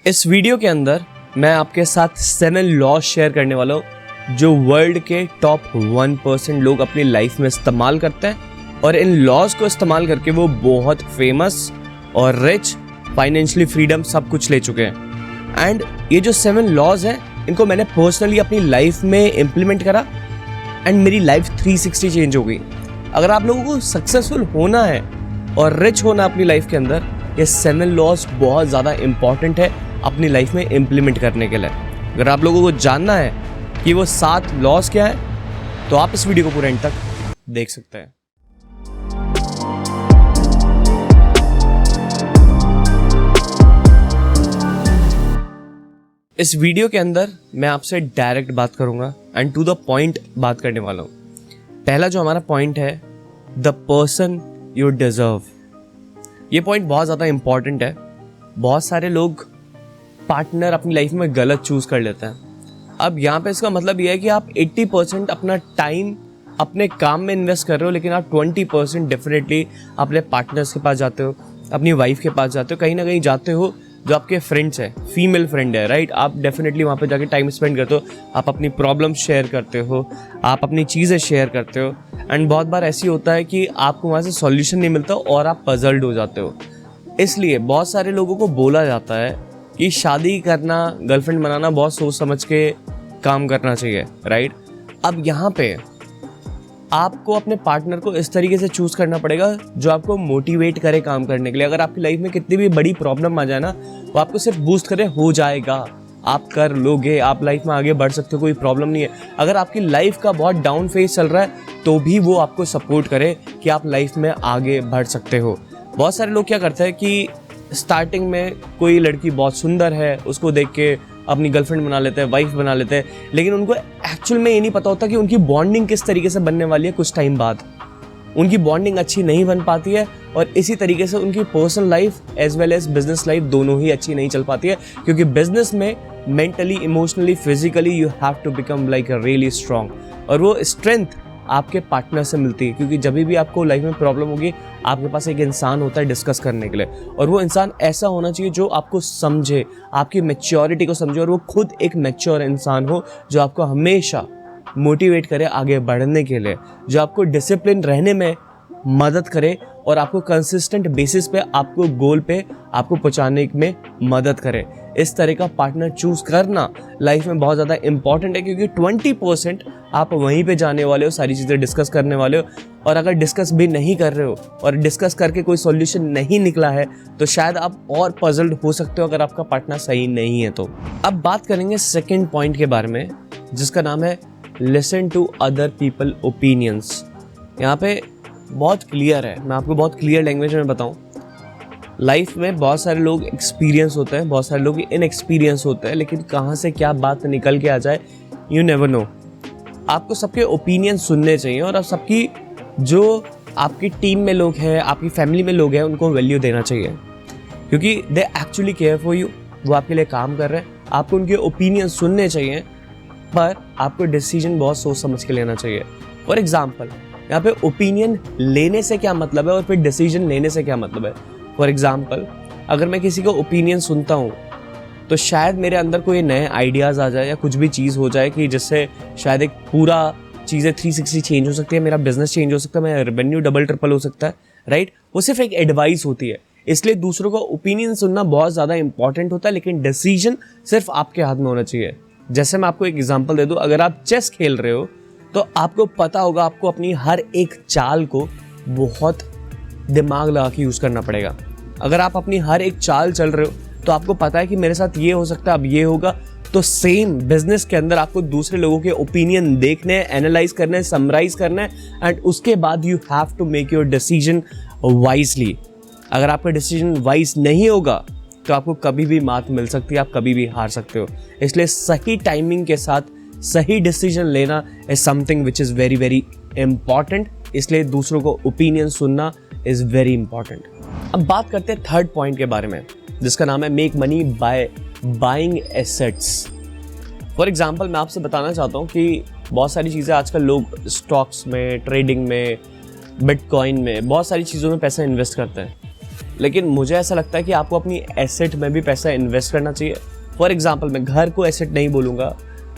इस वीडियो के अंदर मैं आपके साथ 7 लॉज शेयर करने वाला हूँ जो वर्ल्ड के टॉप 1% लोग अपनी लाइफ में इस्तेमाल करते हैं और इन लॉज को इस्तेमाल करके वो बहुत फेमस और रिच, फाइनेंशियली फ्रीडम सब कुछ ले चुके हैं। एंड ये जो 7 लॉज हैं इनको मैंने पर्सनली अपनी लाइफ में इम्प्लीमेंट करा एंड मेरी लाइफ 360 चेंज हो गई। अगर आप लोगों को सक्सेसफुल होना है और रिच होना अपनी लाइफ के अंदर, ये 7 लॉज बहुत ज़्यादा इंपॉर्टेंट है अपनी लाइफ में इम्प्लीमेंट करने के लिए। अगर आप लोगों को जानना है कि वो 7 लॉज क्या है तो आप इस वीडियो को पूरा एंड तक देख सकते हैं। इस वीडियो के अंदर मैं आपसे डायरेक्ट बात करूंगा एंड टू द पॉइंट बात करने वाला हूं। पहला जो हमारा पॉइंट है, द पर्सन यू डिजर्व। ये पॉइंट बहुत ज़्यादा इंपॉर्टेंट है। बहुत सारे लोग पार्टनर अपनी लाइफ में गलत चूज कर लेते हैं। अब यहाँ पे इसका मतलब ये है कि आप 80% अपना टाइम अपने काम में इन्वेस्ट कर रहे हो, लेकिन आप 20% डेफिनेटली अपने पार्टनर्स के पास जाते हो, अपनी वाइफ के पास जाते हो, कहीं ना कहीं जाते हो जो आपके फ्रेंड्स हैं, फीमेल फ्रेंड है, राइट। आप डेफिनेटली वहाँ पे जाके टाइम स्पेंड करते हो, आप अपनी प्रॉब्लम शेयर करते हो, आप अपनी चीज़ें शेयर करते हो। एंड बहुत बार ऐसी होता है कि आपको वहाँ से सॉल्यूशन नहीं मिलता और आप पजल्ड हो जाते हो। इसलिए बहुत सारे लोगों को बोला जाता है कि शादी करना, गर्लफ्रेंड बनाना बहुत सोच समझ के काम करना चाहिए, राइट। अब यहाँ पे आपको अपने पार्टनर को इस तरीके से चूज करना पड़ेगा जो आपको मोटिवेट करे काम करने के लिए। अगर आपकी लाइफ में कितनी भी बड़ी प्रॉब्लम आ जाए ना, वो आपको सिर्फ बूस्ट करे, हो जाएगा, आप कर लोगे, आप लाइफ में आगे बढ़ सकते हो, कोई प्रॉब्लम नहीं है। अगर आपकी लाइफ का बहुत डाउन फेज चल रहा है तो भी वो आपको सपोर्ट करे कि आप लाइफ में आगे बढ़ सकते हो। बहुत सारे लोग क्या करते हैं कि स्टार्टिंग में कोई लड़की बहुत सुंदर है, उसको देख के अपनी गर्लफ्रेंड बना लेते हैं, वाइफ बना लेते हैं, लेकिन उनको एक्चुअल में ये नहीं पता होता कि उनकी बॉन्डिंग किस तरीके से बनने वाली है। कुछ टाइम बाद उनकी बॉन्डिंग अच्छी नहीं बन पाती है और इसी तरीके से उनकी personal life as well as business life दोनों ही अच्छी नहीं चल पाती है, क्योंकि बिजनेस में mentally, emotionally, physically you have to become like a really strong. और वो स्ट्रेंथ आपके पार्टनर से मिलती है, क्योंकि जब भी आपको लाइफ में प्रॉब्लम होगी आपके पास एक इंसान होता है डिस्कस करने के लिए, और वो इंसान ऐसा होना चाहिए जो आपको समझे, आपकी मैच्योरिटी को समझे, और वो खुद एक मैच्योर इंसान हो जो आपको हमेशा मोटिवेट करे आगे बढ़ने के लिए, जो आपको डिसिप्लिन रहने में मदद करे और आपको कंसिस्टेंट बेसिस पे आपको गोल पे आपको पहुंचाने में मदद करे। इस तरह का पार्टनर चूज करना लाइफ में बहुत ज़्यादा इंपॉर्टेंट है, क्योंकि 20% आप वहीं पे जाने वाले हो, सारी चीज़ें डिस्कस करने वाले हो। और अगर डिस्कस भी नहीं कर रहे हो और डिस्कस करके कोई सॉल्यूशन नहीं निकला है तो शायद आप और पजल्ड हो सकते हो अगर आपका पार्टनर सही नहीं है तो। अब बात करेंगे सेकेंड पॉइंट के बारे में, जिसका नाम है listen to other people opinions. यहाँ पे बहुत क्लियर है, मैं आपको बहुत क्लियर लैंग्वेज में बताऊं। लाइफ में बहुत सारे लोग एक्सपीरियंस होते हैं, बहुत सारे लोग इनएक्सपीरियंस होते हैं, लेकिन कहाँ से क्या बात निकल के आ जाए यू नेवर नो। आपको सबके ओपिनियन सुनने चाहिए और आप सबकी, जो आपकी टीम में लोग हैं, आपकी फैमिली में लोग हैं, उनको वैल्यू देना चाहिए, क्योंकि they actually care for you. वो आपके लिए काम कर रहे हैं, आपको उनके ओपिनियन सुनने चाहिए, पर आपको डिसीजन बहुत सोच समझ के लेना चाहिए। फॉर एग्जाम्पल, यहाँ पे ओपिनियन लेने से क्या मतलब है और फिर डिसीजन लेने से क्या मतलब है। फॉर एग्जाम्पल, अगर मैं किसी का ओपिनियन सुनता हूँ तो शायद मेरे अंदर कोई नए आइडियाज़ आ जाए या कुछ भी चीज़ हो जाए कि जिससे शायद एक पूरा चीज़ें 360 चेंज हो सकती है, मेरा बिजनेस चेंज हो सकता है, मेरा रेवेन्यू डबल ट्रिपल हो सकता है, राइट। वो सिर्फ एक एडवाइस होती है, इसलिए दूसरों का ओपिनियन सुनना बहुत ज़्यादा इंपॉर्टेंट होता है, लेकिन डिसीजन सिर्फ आपके हाथ में होना चाहिए। जैसे मैं आपको एक एग्जाम्पल दे दूँ, अगर आप चेस खेल रहे हो तो आपको पता होगा आपको अपनी हर एक चाल को बहुत दिमाग लगा के यूज़ करना पड़ेगा। अगर आप अपनी हर एक चाल चल रहे हो तो आपको पता है कि मेरे साथ ये हो सकता है, अब ये होगा। तो सेम बिजनेस के अंदर आपको दूसरे लोगों के ओपिनियन देखने हैं, एनालाइज करना है, समराइज करना है, एंड उसके बाद you have to make your decision wisely. अगर आपका डिसीजन वाइज नहीं होगा तो आपको कभी भी मात मिल सकती है, आप कभी भी हार सकते हो। इसलिए सही टाइमिंग के साथ सही डिसीजन लेना is something which is very very important. इसलिए दूसरों को ओपिनियन सुनना इज़ वेरी इंपॉर्टेंट। अब बात करते हैं थर्ड पॉइंट के बारे में, जिसका नाम है make money by buying assets. For example, मैं आपसे बताना चाहता हूँ कि बहुत सारी चीज़ें आजकल लोग स्टॉक्स में, ट्रेडिंग में, बिटकॉइन में, बहुत सारी चीज़ों में पैसा इन्वेस्ट करते हैं। लेकिन मुझे ऐसा लगता है कि आपको अपनी एसेट में भी पैसा इन्वेस्ट करना चाहिए। फॉर एग्जाम्पल, मैं घर को एसेट नहीं बोलूँगा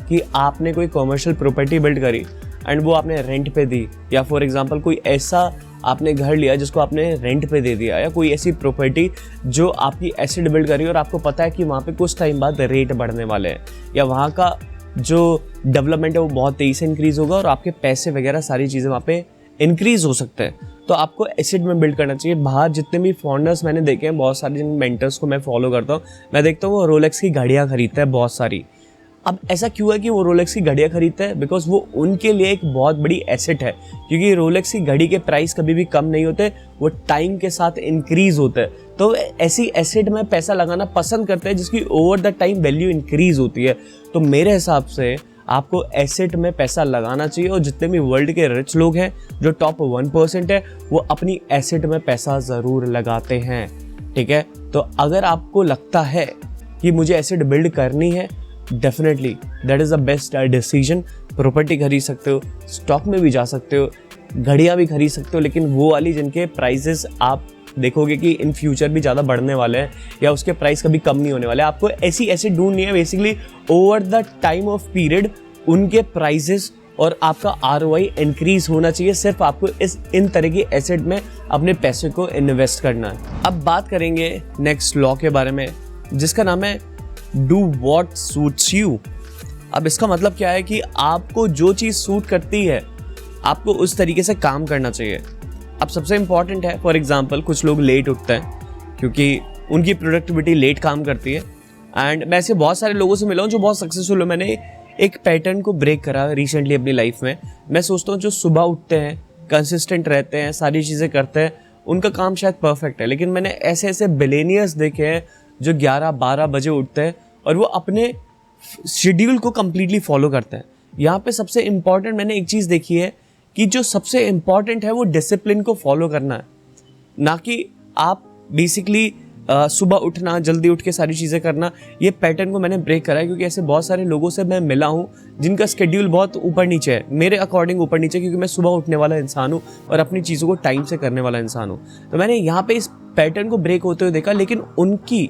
कि आपने कोई कॉमर्शियल प्रॉपर्टी बिल्ड करी एंड वो आपने रेंट पे दी, या फॉर एग्जाम्पल कोई ऐसा आपने घर लिया जिसको आपने रेंट पे दे दिया, या कोई ऐसी प्रॉपर्टी जो आपकी एसेट बिल्ड करी और आपको पता है कि वहाँ पे कुछ टाइम बाद रेट बढ़ने वाले हैं, या वहाँ का जो डेवलपमेंट है वो बहुत तेज़ी से इंक्रीज़ होगा और आपके पैसे वगैरह सारी चीज़ें वहाँ पे इंक्रीज हो सकते हैं। तो आपको एसेट में बिल्ड करना चाहिए। बाहर जितने भी फॉरनर्स मैंने देखे हैं, बहुत सारे जिन मेंटर्स को मैं फॉलो करता हूँ, मैं देखता हूँ वो रोलेक्स की घड़ियाँ खरीदते हैं बहुत सारी। अब ऐसा क्यों है कि वो रोलेक्स की घड़ियाँ खरीदते हैं? बिकॉज वो उनके लिए एक बहुत बड़ी एसेट है, क्योंकि रोलेक्स की घड़ी के प्राइस कभी भी कम नहीं होते, वो टाइम के साथ इंक्रीज होते हैं। तो ऐसी एसेट में पैसा लगाना पसंद करते हैं जिसकी over the time value increase होती है। तो मेरे हिसाब से आपको एसेट में पैसा लगाना चाहिए, और जितने भी वर्ल्ड के रिच लोग हैं जो टॉप 1% है, वो अपनी एसेट में पैसा ज़रूर लगाते हैं। ठीक है, तो अगर आपको लगता है कि मुझे एसेट बिल्ड करनी है, definitely that is the best decision. Property खरीद सकते हो, स्टॉक में भी जा सकते हो, घड़ियाँ भी खरीद सकते हो, लेकिन वो वाली जिनके प्राइसेस आप देखोगे कि इन फ्यूचर भी ज़्यादा बढ़ने वाले हैं या उसके प्राइस कभी कम नहीं होने वाले। आपको ऐसी एसेट ढूंढनी है basically over the time of period, उनके प्राइसेस और आपका ROI इंक्रीज होना चाहिए। सिर्फ आपको इन तरह की एसेट में अपने पैसे को इन्वेस्ट करना है। अब बात करेंगे नेक्स्ट लॉ के बारे में, जिसका नाम है डू वॉट सूट्स यू। अब इसका मतलब क्या है कि आपको जो चीज़ सूट करती है आपको उस तरीके से काम करना चाहिए। अब सबसे इम्पॉर्टेंट है, फॉर एग्जांपल कुछ लोग लेट उठते हैं क्योंकि उनकी प्रोडक्टिविटी लेट काम करती है, एंड मैं ऐसे बहुत सारे लोगों से मिला हूँ जो बहुत सक्सेसफुल है। मैंने एक पैटर्न को ब्रेक करा रिसेंटली अपनी लाइफ में। मैं सोचता हूँ जो सुबह उठते हैं, कंसिस्टेंट रहते हैं, सारी चीज़ें करते हैं, उनका काम शायद परफेक्ट है, लेकिन मैंने ऐसे ऐसे बिलियनियर्स देखे हैं जो 11-12 बजे उठते हैं और वो अपने शेड्यूल को कम्प्लीटली फॉलो करते हैं। यहाँ पे सबसे इम्पॉर्टेंट मैंने एक चीज़ देखी है कि जो सबसे इम्पॉर्टेंट है वो डिसिप्लिन को फॉलो करना है, ना कि आप बेसिकली सुबह उठना, जल्दी उठ के सारी चीज़ें करना। ये पैटर्न को मैंने ब्रेक करा है क्योंकि ऐसे बहुत सारे लोगों से मैं मिला हूँ जिनका शेड्यूल बहुत ऊपर नीचे है, मेरे अकॉर्डिंग ऊपर नीचे, क्योंकि मैं सुबह उठने वाला इंसान हूँ और अपनी चीज़ों को टाइम से करने वाला इंसान हूँ। तो मैंने यहाँ पे इस पैटर्न को ब्रेक होते हुए देखा, लेकिन उनकी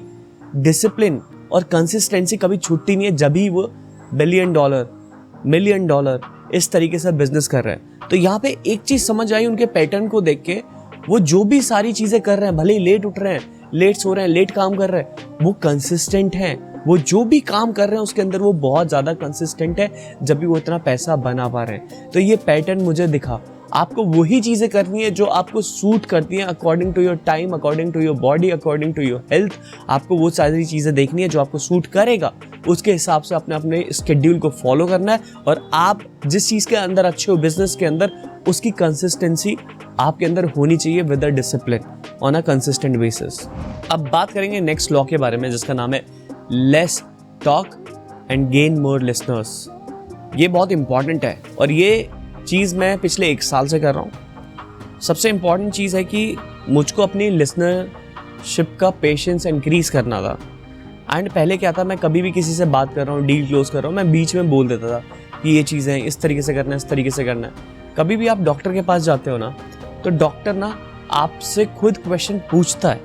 डिसिप्लिन और कंसिस्टेंसी कभी छूटती नहीं है, जब भी वो $1 बिलियन, $1 मिलियन इस तरीके से बिजनेस कर रहे हैं। तो यहाँ पे एक चीज़ समझ आई उनके पैटर्न को देख के, वो जो भी सारी चीज़ें कर रहे हैं, भले ही लेट उठ रहे हैं, लेट सो रहे हैं, लेट काम कर रहे हैं, वो कंसिस्टेंट हैं। वो जो भी काम कर रहे हैं उसके अंदर वो बहुत ज़्यादा कंसिस्टेंट है, जब भी वो इतना पैसा बना पा रहे हैं। तो ये पैटर्न मुझे दिखा। आपको वही चीज़ें करनी है जो आपको सूट करती हैं, according to your time, according to your body, according to your health. आपको वो सारी चीज़ें देखनी है जो आपको सूट करेगा, उसके हिसाब से अपने अपने शेड्यूल को फॉलो करना है। और आप जिस चीज़ के अंदर अच्छे हो, बिजनेस के अंदर, उसकी कंसिस्टेंसी आपके अंदर होनी चाहिए with a discipline on a consistent basis. अब बात करेंगे नेक्स्ट लॉ के बारे में, जिसका नाम है less talk and gain more listeners. ये बहुत इंपॉर्टेंट है और ये चीज़ मैं पिछले 1 साल से कर रहा हूँ। सबसे इम्पॉर्टेंट चीज़ है कि मुझको अपनी लिसनरशिप का पेशेंस इंक्रीज़ करना था। एंड पहले क्या था, मैं कभी भी किसी से बात कर रहा हूँ, डील क्लोज कर रहा हूँ, मैं बीच में बोल देता था कि ये चीज़ें इस तरीके से करना है, इस तरीके से करना है। कभी भी आप डॉक्टर के पास जाते हो ना, तो डॉक्टर ना आपसे खुद क्वेश्चन पूछता है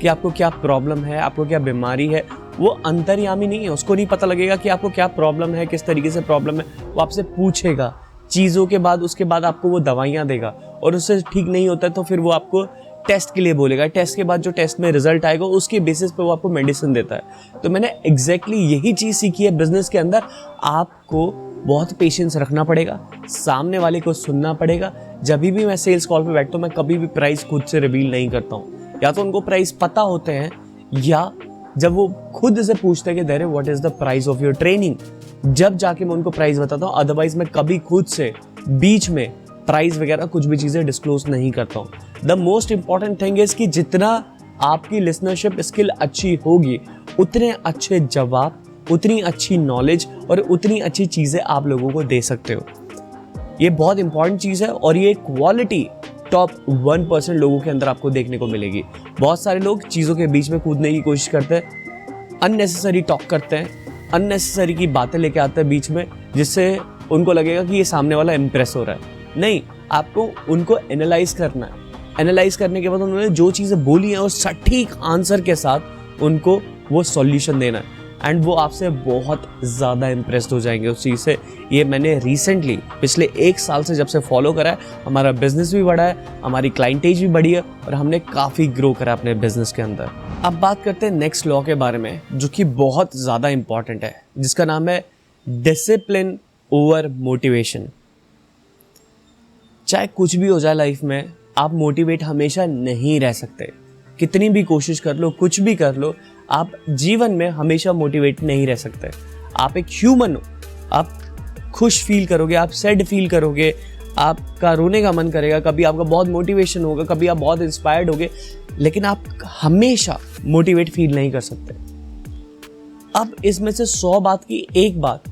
कि आपको क्या प्रॉब्लम है, आपको क्या बीमारी है। वो अंतर्यामी नहीं है, उसको नहीं पता लगेगा कि आपको क्या प्रॉब्लम है, किस तरीके से प्रॉब्लम है। वो आपसे पूछेगा चीज़ों के बाद, उसके बाद आपको वो दवाइयाँ देगा, और उससे ठीक नहीं होता है तो फिर वो आपको टेस्ट के लिए बोलेगा। टेस्ट के बाद जो टेस्ट में रिजल्ट आएगा उसके बेसिस पे वो आपको मेडिसिन देता है। तो मैंने एग्जैक्टली यही चीज़ सीखी है बिजनेस के अंदर। आपको बहुत पेशेंस रखना पड़ेगा, सामने वाले को सुनना पड़ेगा। जब भी मैं सेल्स कॉल पे बैठता हूँ, मैं कभी भी प्राइस खुद से रिवील नहीं करता हूँ। या तो उनको प्राइस पता होते हैं, या जब वो खुद से पूछते हैं कि there what is the price of your training, जब जाके मैं उनको प्राइस बताता हूँ। अदरवाइज मैं कभी खुद से बीच में प्राइस वगैरह कुछ भी चीज़ें डिस्क्लोज नहीं करता हूँ। The most important thing is कि जितना आपकी लिसनरशिप स्किल अच्छी होगी, उतने अच्छे जवाब, उतनी अच्छी नॉलेज और उतनी अच्छी चीज़ें आप लोगों को दे सकते हो। ये बहुत इंपॉर्टेंट चीज़ है और ये क्वालिटी टॉप 1% लोगों के अंदर आपको देखने को मिलेगी। बहुत सारे लोग चीज़ों के बीच में कूदने की कोशिश करते हैं, अननेसेसरी टॉक करते हैं, अननेसेसरी की बातें लेके आते हैं बीच में, जिससे उनको लगेगा कि ये सामने वाला इम्प्रेस हो रहा है। नहीं, आपको उनको एनालाइज करना है। एनालाइज करने के बाद उन्होंने जो चीज़ें बोली हैं और सटीक आंसर के साथ उनको वो सॉल्यूशन देना है, एंड वो आपसे बहुत ज़्यादा इम्प्रेस्ड हो जाएंगे उस चीज़ से। ये मैंने रिसेंटली पिछले 1 साल से जब से फॉलो करा है, हमारा बिजनेस भी बढ़ा है, हमारी क्लाइंटेज भी बढ़ी है और हमने काफ़ी ग्रो करा अपने बिजनेस के अंदर। अब बात करते हैं नेक्स्ट लॉ के बारे में, जो कि बहुत ज़्यादा इंपॉर्टेंट है, जिसका नाम है डिसिप्लिन ओवर मोटिवेशन। चाहे कुछ भी हो जाए लाइफ में, आप मोटिवेट हमेशा नहीं रह सकते। कितनी भी कोशिश कर लो, कुछ भी कर लो, आप जीवन में हमेशा मोटिवेट नहीं रह सकते। आप एक ह्यूमन हो, आप खुश फील करोगे, आप सैड फील करोगे, आपका रोने का मन करेगा, कभी आपका बहुत मोटिवेशन होगा, कभी आप बहुत इंस्पायर्ड होगे, लेकिन आप हमेशा मोटिवेट फील नहीं कर सकते। अब इसमें से 100 बात की एक बात,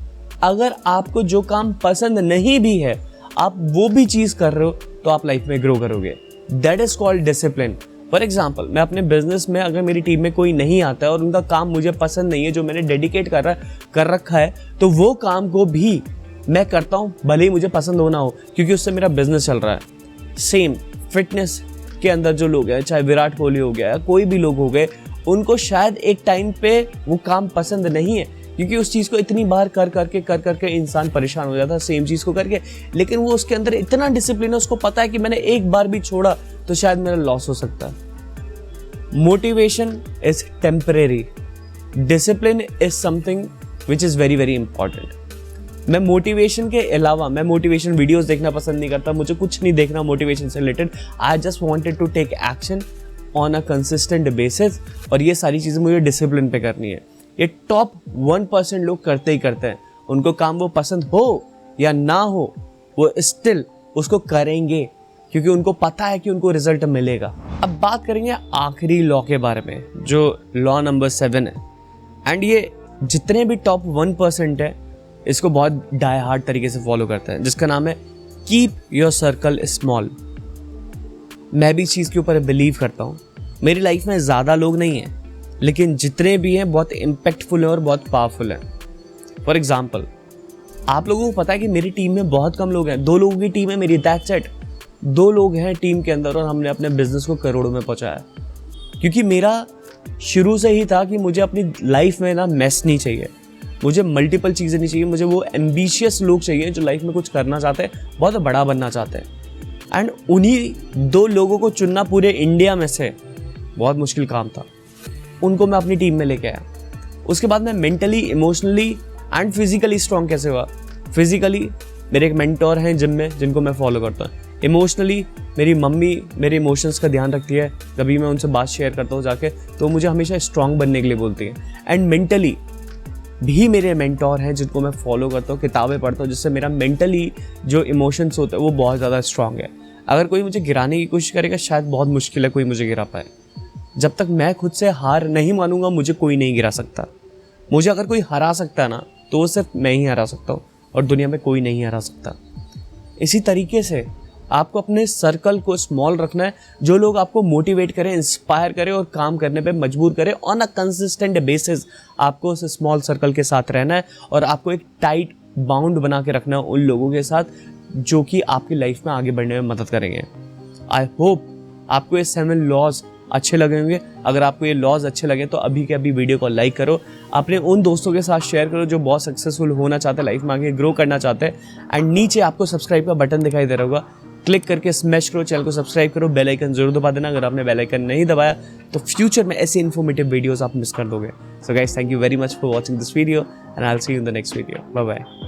अगर आपको जो काम पसंद नहीं भी है, आप वो भी चीज़ कर रहे हो, तो आप लाइफ में ग्रो करोगे। That is called discipline. For example, मैं अपने बिजनेस में अगर मेरी टीम में कोई नहीं आता है और उनका काम मुझे पसंद नहीं है, जो मैंने डेडिकेट कर रखा है, तो वो काम को भी मैं करता हूँ भले ही मुझे पसंद हो ना हो, क्योंकि उससे मेरा बिजनेस चल रहा है। सेम फिटनेस के अंदर जो लोग हैं, चाहे विराट कोहली हो गया, कोई भी लोग हो गए, उनको शायद एक टाइम पे वो काम पसंद नहीं है, क्योंकि उस चीज़ को इतनी बार कर करके इंसान परेशान हो जाता है सेम चीज़ को करके, लेकिन वो उसके अंदर इतना डिसिप्लिन है, उसको पता है कि मैंने एक बार भी छोड़ा तो शायद मेरा लॉस हो सकता है। Motivation is temporary, discipline is something which is very very important. मैं मोटिवेशन के अलावा, मैं मोटिवेशन वीडियोस देखना पसंद नहीं करता, मुझे कुछ नहीं देखना मोटिवेशन से related. I just wanted to take action on a consistent basis, और ये सारी चीज़ें मुझे डिसिप्लिन पे करनी है। ये टॉप 1% लोग करते ही करते हैं, उनको काम वो पसंद हो या ना हो, वो स्टिल उसको करेंगे, क्योंकि उनको पता है कि उनको रिजल्ट मिलेगा। अब बात करेंगे आखिरी लॉ के बारे में, जो लॉ नंबर 7 है, एंड ये जितने भी टॉप 1% है, इसको बहुत डाई हार्ड तरीके से फॉलो करते हैं, जिसका नाम है कीप योर सर्कल स्मॉल। मैं भी इस चीज़ के ऊपर बिलीव करता हूँ। मेरी लाइफ में ज़्यादा लोग नहीं हैं, लेकिन जितने भी हैं बहुत इम्पैक्टफुल हैं और बहुत पावरफुल हैं। फॉर एग्जाम्पल, आप लोगों को पता है कि मेरी टीम में बहुत कम लोग हैं, 2 लोगों की टीम है मेरी, दैट्स इट। 2 लोग हैं टीम के अंदर और हमने अपने बिजनेस को करोड़ों में पहुंचाया, क्योंकि मेरा शुरू से ही था कि मुझे अपनी लाइफ में ना मेस नहीं चाहिए, मुझे मल्टीपल चीज़ें नहीं चाहिए, मुझे वो एम्बिशियस लोग चाहिए जो लाइफ में कुछ करना चाहते हैं, बहुत बड़ा बनना चाहते हैं। एंड उन्हीं 2 लोगों को चुनना पूरे इंडिया में से बहुत मुश्किल काम था। उनको मैं अपनी टीम में लेके आया। उसके बाद मैं mentally, emotionally and physically strong कैसे हुआ। फिजिकली मेरे एक मेंटोर हैं जिम में, जिनको मैं फॉलो करता हूँ। इमोशनली मेरी मम्मी मेरे इमोशंस का ध्यान रखती है, कभी मैं उनसे बात शेयर करता हूँ जाके, तो मुझे हमेशा स्ट्रॉन्ग बनने के लिए बोलती है। एंड मेंटली भी मेरे मेंटोर हैं जिनको मैं फॉलो करता हूँ, किताबें पढ़ता हूँ, जिससे मेरा मेंटली जो इमोशंस होते हैं वो बहुत ज़्यादा स्ट्रॉन्ग है। अगर कोई मुझे गिराने की कोशिश करेगा, शायद बहुत मुश्किल है कोई मुझे गिरा पाए। जब तक मैं खुद से हार नहीं मानूंगा, मुझे कोई नहीं गिरा सकता। मुझे अगर कोई हरा सकता है ना, तो सिर्फ मैं ही हरा सकता हूँ और दुनिया में कोई नहीं हरा सकता। इसी तरीके से आपको अपने सर्कल को स्मॉल रखना है, जो लोग आपको मोटिवेट करें, इंस्पायर करें और काम करने पे मजबूर करें ऑन अ कंसिस्टेंट बेसिस। आपको उस स्मॉल सर्कल के साथ रहना है और आपको एक टाइट बाउंड बना के रखना है उन लोगों के साथ जो कि आपकी लाइफ में आगे बढ़ने में मदद करेंगे। आई होप आपको ये 7 लॉज अच्छे लगे होंगे। अगर आपको ये लॉज अच्छे लगे तो अभी के अभी वीडियो को लाइक करो, अपने उन दोस्तों के साथ शेयर करो जो बहुत सक्सेसफुल होना चाहते हैं, लाइफ में आगे ग्रो करना चाहते हैं। एंड नीचे आपको सब्सक्राइब का बटन दिखाई दे रहा होगा, क्लिक करके स्मैश करो, चैनल को सब्सक्राइब करो, बेल आइकन जरूर दबा देना। अगर आपने बेल आइकन नहीं दबाया तो फ्यूचर में ऐसे इन्फॉर्मेटिव वीडियोस आप मिस कर दोगे। So guys, thank you very much for watching this video and I will see you in the next video. Bye bye.